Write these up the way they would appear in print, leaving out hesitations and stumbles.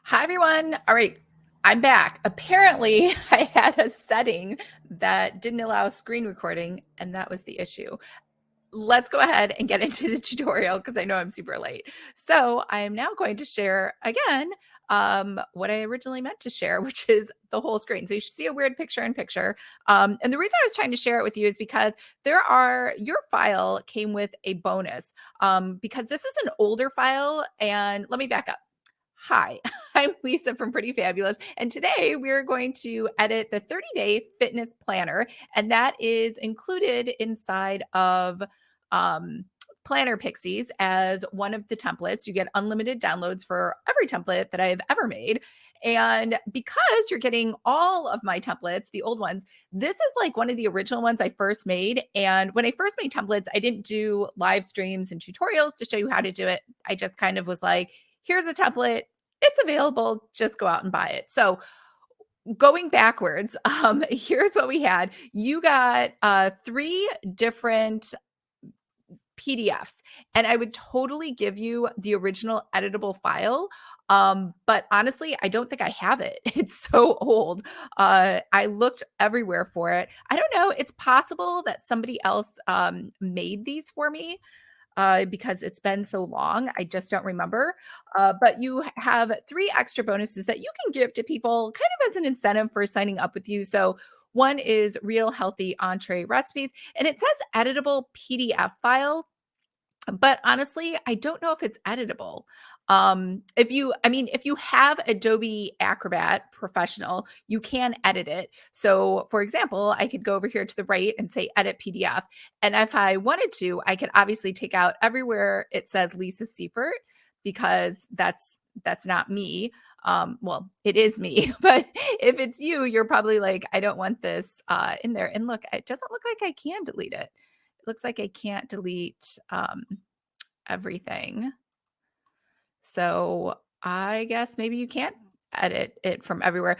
Hi, everyone. All right, I'm back. Apparently, I had a setting that didn't allow screen recording, and that was the issue. Let's go ahead and get into the tutorial because I know I'm super late. So I am now going to share again what I originally meant to share, which is the whole screen. So you should see a weird picture in picture. And the reason I was trying to share it with you is because your file came with a bonus because this is an older file. And let me back up. Hi, I'm Lisa from Pretty Fabulous, and today we're going to edit the 30-day fitness planner, and that is included inside of um, Planner Pixies as one of the templates. You get unlimited downloads for every template that I've ever made. And because you're getting all of my templates, the old ones, this is like one of the original ones I first made. And when I first made templates, I didn't do live streams and tutorials to show you how to do it. I just kind of was like, here's a template. It's available. Just go out and buy it. So going backwards, here's what we had. You got 3 different PDFs, and I would totally give you the original editable file. But honestly, I don't think I have it. It's so old. I looked everywhere for it. I don't know. It's possible that somebody else made these for me because it's been so long. I just don't remember. But you have 3 extra bonuses that you can give to people kind of as an incentive for signing up with you. So one is real healthy entree recipes, and it says editable PDF file. But honestly, I don't know if it's editable. If you have Adobe Acrobat Professional, you can edit it. So, for example, I could go over here to the right and say edit PDF. And if I wanted to, I could obviously take out everywhere it says Lisa Siefert because that's not me. Well, it is me, but if it's you, you're probably like, I don't want this in there. And look, it doesn't look like I can delete it. It looks like I can't delete everything. So I guess maybe you can't edit it from everywhere.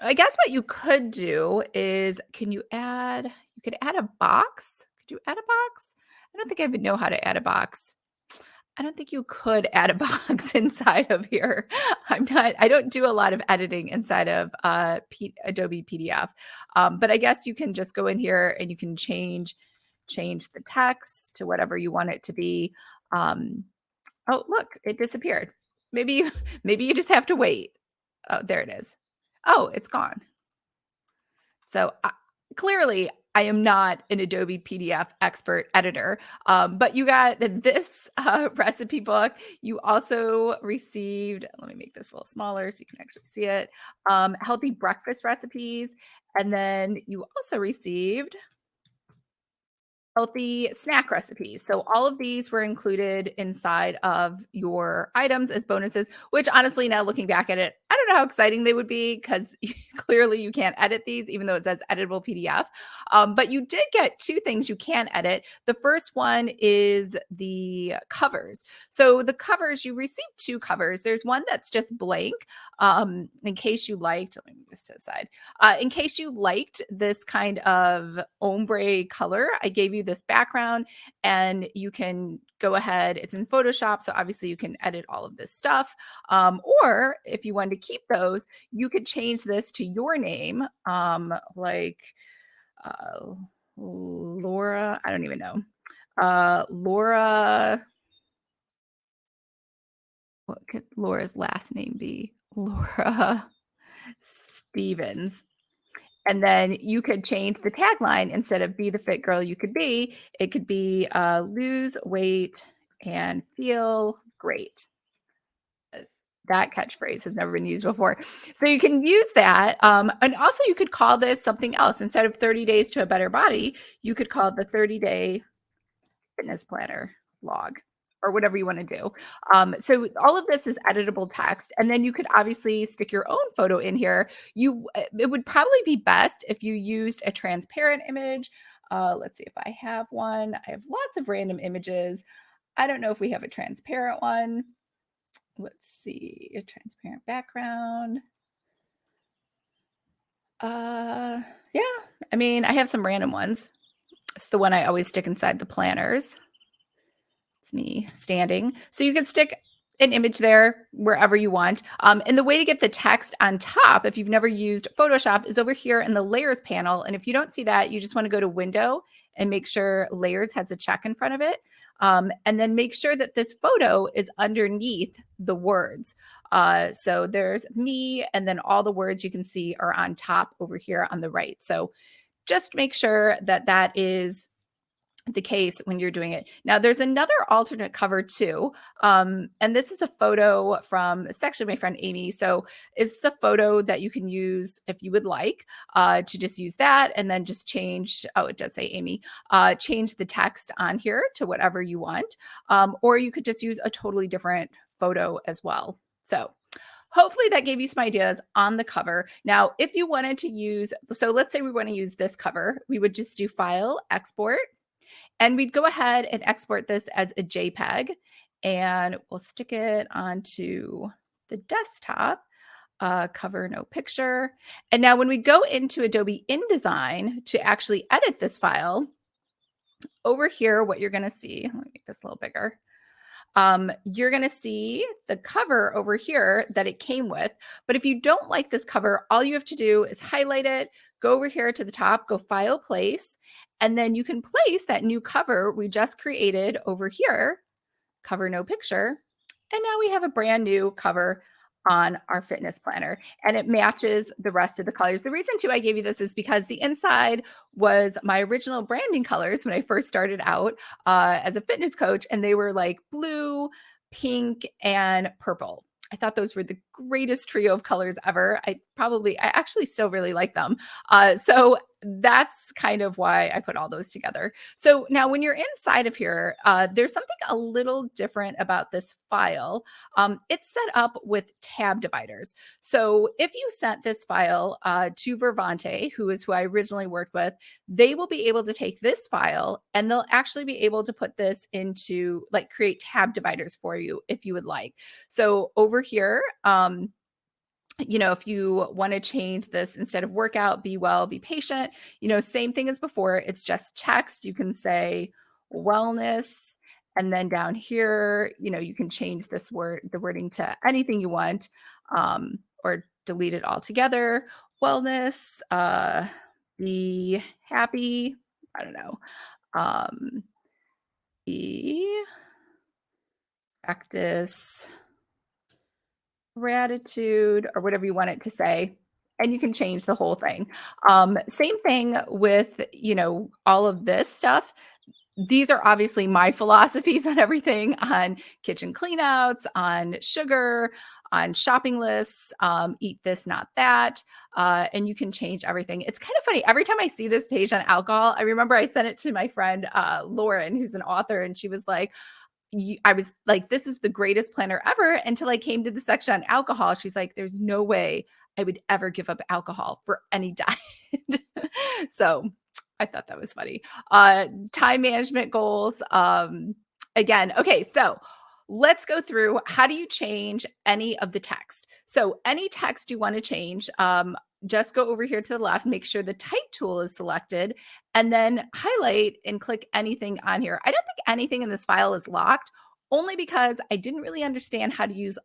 I guess what you could do is you could add a box? Could you add a box? I don't think I even know how to add a box. I don't think you could add a box inside of here. I don't do a lot of editing inside of Adobe PDF. But I guess you can just go in here and you can change the text to whatever you want it to be. Um, Oh, look, it disappeared. Maybe maybe you just have to wait. Oh, there it is. Oh, it's gone. So clearly, I am not an Adobe PDF expert editor, but you got this recipe book. You also received, let me make this a little smaller so you can actually see it, healthy breakfast recipes. And then you also received healthy snack recipes. So all of these were included inside of your items as bonuses, which honestly, now looking back at it, I don't know how exciting they would be because clearly you can't edit these, even though it says editable PDF. But you did get 2 things you can edit. The first one is the covers. So the covers, you received 2 covers. There's one that's just blank in case you liked, let me move this to the side. In case you liked this kind of ombre color, I gave you this background and you can go ahead. It's in Photoshop, so obviously you can edit all of this stuff. Or if you wanted to keep those, you could change this to your name, like Laura. I don't even know. Laura. What could Laura's last name be? Laura Stevens. And then you could change the tagline instead of be the fit girl you could be. It could be lose weight and feel great. That catchphrase has never been used before. So you can use that. And also, you could call this something else. Instead of 30 days to a better body, you could call it the 30-day fitness planner log or whatever you want to do. So all of this is editable text, and then you could obviously stick your own photo in here. It would probably be best if you used a transparent image. Let's see if I have one. I have lots of random images. I don't know if we have a transparent one. Let's see, a transparent background. Yeah, I mean, I have some random ones. It's the one I always stick inside the planners. It's me standing. So you could stick an image there wherever you want. And the way to get the text on top, if you've never used Photoshop, is over here in the layers panel. And if you don't see that, you just want to go to window and make sure layers has a check in front of it. And then make sure that this photo is underneath the words. So there's me, and then all the words you can see are on top over here on the right. So just make sure that that is the case when you're doing it. Now, there's another alternate cover too. And this is a photo from, it's actually my friend Amy. So it's the photo that you can use if you would like to just use that and then just change, oh, it does say Amy, change the text on here to whatever you want. Or you could just use a totally different photo as well. So hopefully that gave you some ideas on the cover. Now, if you wanted to use, so let's say we want to use this cover, we would just do File, Export, and we'd go ahead and export this as a JPEG, and we'll stick it onto the desktop, cover no picture. And now when we go into Adobe InDesign to actually edit this file, over here, what you're going to see, let me make this a little bigger. You're going to see the cover over here that it came with. But if you don't like this cover, all you have to do is highlight it, go over here to the top, go File, Place, and then you can place that new cover we just created over here, cover no picture. And now we have a brand new cover on our fitness planner, and it matches the rest of the colors. The reason too I gave you this is because the inside was my original branding colors when I first started out as a fitness coach, and they were like blue, pink, and purple. I thought those were the greatest trio of colors ever. I actually still really like them. So that's kind of why I put all those together. So now when you're inside of here, there's something a little different about this file. It's set up with tab dividers. So if you sent this file to Vervante, who is who I originally worked with, they will be able to take this file and they'll actually be able to put this into, like, create tab dividers for you if you would like. So over here, if you want to change this, instead of workout, be well, be patient, same thing as before. It's just text. You can say wellness. And then down here, you can change the wording to anything you want, or delete it altogether. Wellness, be happy. I don't know. Be practice gratitude, or whatever you want it to say, and you can change the whole thing. Same thing with, all of this stuff. These are obviously my philosophies on everything, on kitchen cleanouts, on sugar, on shopping lists, eat this, not that. And you can change everything. It's kind of funny. Every time I see this page on alcohol, I remember I sent it to my friend, Lauren, who's an author, and she was like, I was like, this is the greatest planner ever, until I came to the section on alcohol. She's like, there's no way I would ever give up alcohol for any diet. So I thought that was funny. Time management goals. Again, okay, so let's go through, how do you change any of the text? So any text you want to change, just go over here to the left, make sure the type tool is selected, and then highlight and click anything on here. I don't think anything in this file is locked, only because I didn't really understand how to use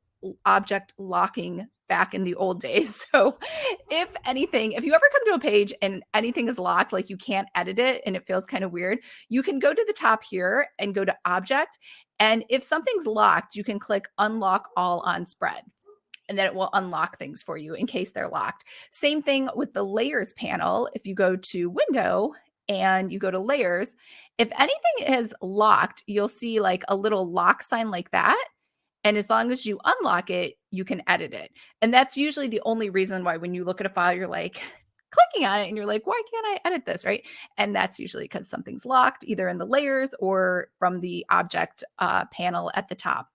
object locking back in the old days. So if anything, if you ever come to a page and anything is locked, like you can't edit it and it feels kind of weird, you can go to the top here and go to object. And if something's locked, you can click unlock all on spread, and then it will unlock things for you in case they're locked. Same thing with the layers panel. If you go to window and you go to layers, if anything is locked, you'll see like a little lock sign like that. And as long as you unlock it, you can edit it. And that's usually the only reason why when you look at a file, you're like clicking on it and you're like, why can't I edit this, right? And that's usually because something's locked either in the layers or from the object panel at the top.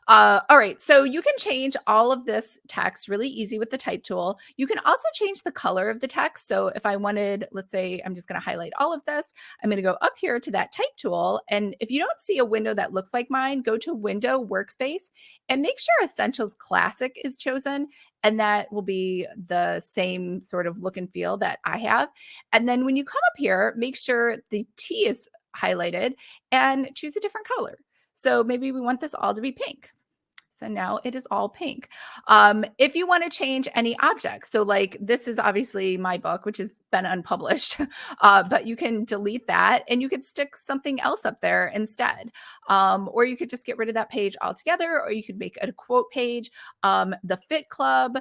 All right, so you can change all of this text really easy with the type tool. You can also change the color of the text. So if I wanted, let's say I'm just going to highlight all of this, I'm going to go up here to that type tool. And if you don't see a window that looks like mine, go to Window, Workspace, and make sure Essentials Classic is chosen. And that will be the same sort of look and feel that I have. And then when you come up here, make sure the T is highlighted and choose a different color. So maybe we want this all to be pink. So now it is all pink. If you want to change any objects, so like this is obviously my book, which has been unpublished, but you can delete that and you could stick something else up there instead. Or you could just get rid of that page altogether, or you could make a quote page. The Fit Club,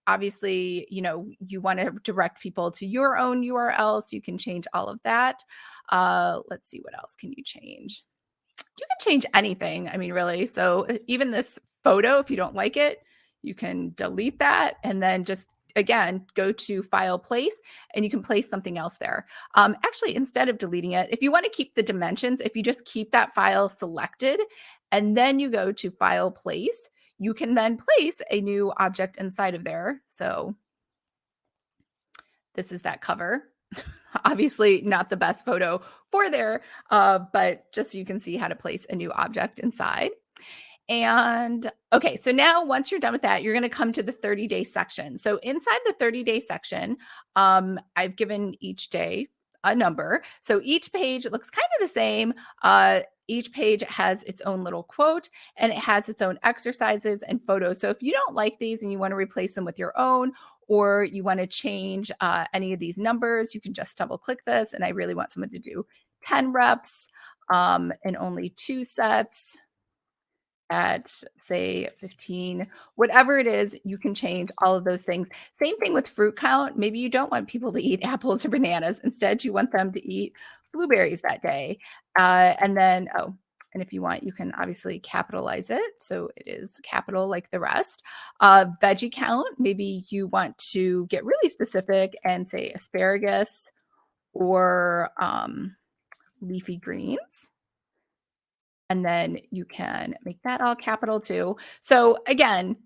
obviously, you want to direct people to your own URL, so you can change all of that. Let's see, what else can you change? You can change anything. I mean, really. So even this photo, if you don't like it, you can delete that and then just again go to file place and you can place something else there. Actually, instead of deleting it, if you want to keep the dimensions, if you just keep that file selected and then you go to file place, you can then place a new object inside of there. So this is that cover. Obviously not the best photo for there, but just so you can see how to place a new object inside. And okay, so now once you're done with that, you're going to come to the 30-day section. So inside the 30-day section, I've given each day a number. So each page looks kind of the same. Each page has its own little quote and it has its own exercises and photos. So if you don't like these and you want to replace them with your own, or you want to change any of these numbers, you can just double click this. And I really want someone to do 10 reps and only 2 sets at say 15, whatever it is, you can change all of those things. Same thing with fruit count. Maybe you don't want people to eat apples or bananas. Instead, you want them to eat blueberries that day. And then, and if you want, you can obviously capitalize it. So it is capital like the rest. Veggie count, maybe you want to get really specific and say asparagus or leafy greens. And then you can make that all capital too. So again,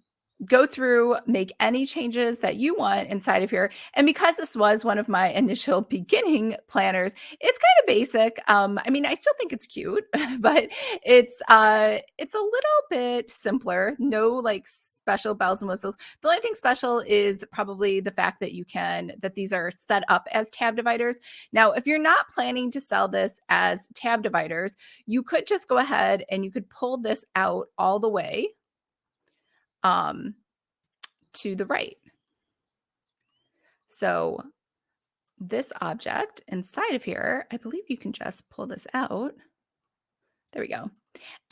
go through, make any changes that you want inside of here. And because this was one of my initial beginning planners, it's kind of basic. I mean, I still think it's cute, but it's a little bit simpler. No like special bells and whistles. The only thing special is probably the fact that that these are set up as tab dividers. Now, if you're not planning to sell this as tab dividers, you could just go ahead and you could pull this out all the way to the right. So this object inside of here, I believe you can just pull this out. There we go.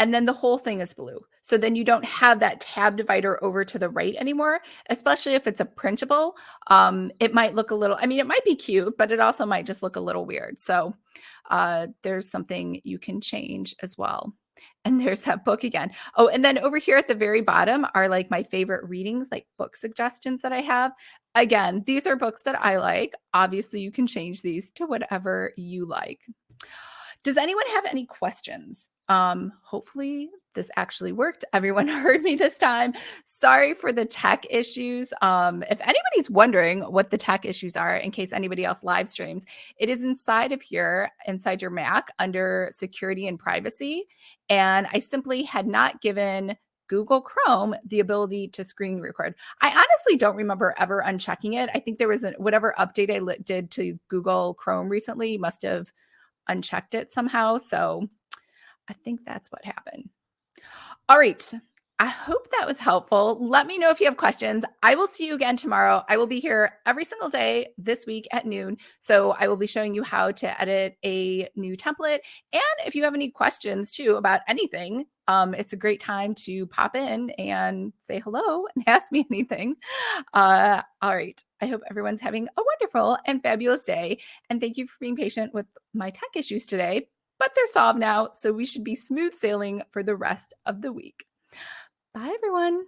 And then the whole thing is blue. So then you don't have that tab divider over to the right anymore, especially if it's a printable. It might look a little, I mean, it might be cute, but it also might just look a little weird. So there's something you can change as well. And there's that book again. Oh, and then over here at the very bottom are like my favorite readings, like book suggestions that I have. Again, these are books that I like. Obviously, you can change these to whatever you like. Does anyone have any questions? Hopefully this actually worked. Everyone heard me this time. Sorry for the tech issues. If anybody's wondering what the tech issues are, in case anybody else live streams, it is inside of here, inside your Mac under security and privacy. And I simply had not given Google Chrome the ability to screen record. I honestly don't remember ever unchecking it. I think there was whatever update I did to Google Chrome recently must have unchecked it somehow. So I think that's what happened. All right. I hope that was helpful. Let me know if you have questions. I will see you again tomorrow. I will be here every single day this week at noon. So I will be showing you how to edit a new template. And if you have any questions too about anything, it's a great time to pop in and say hello and ask me anything. All right. I hope everyone's having a wonderful and fabulous day. And thank you for being patient with my tech issues today, but they're solved now. So we should be smooth sailing for the rest of the week. Bye, everyone.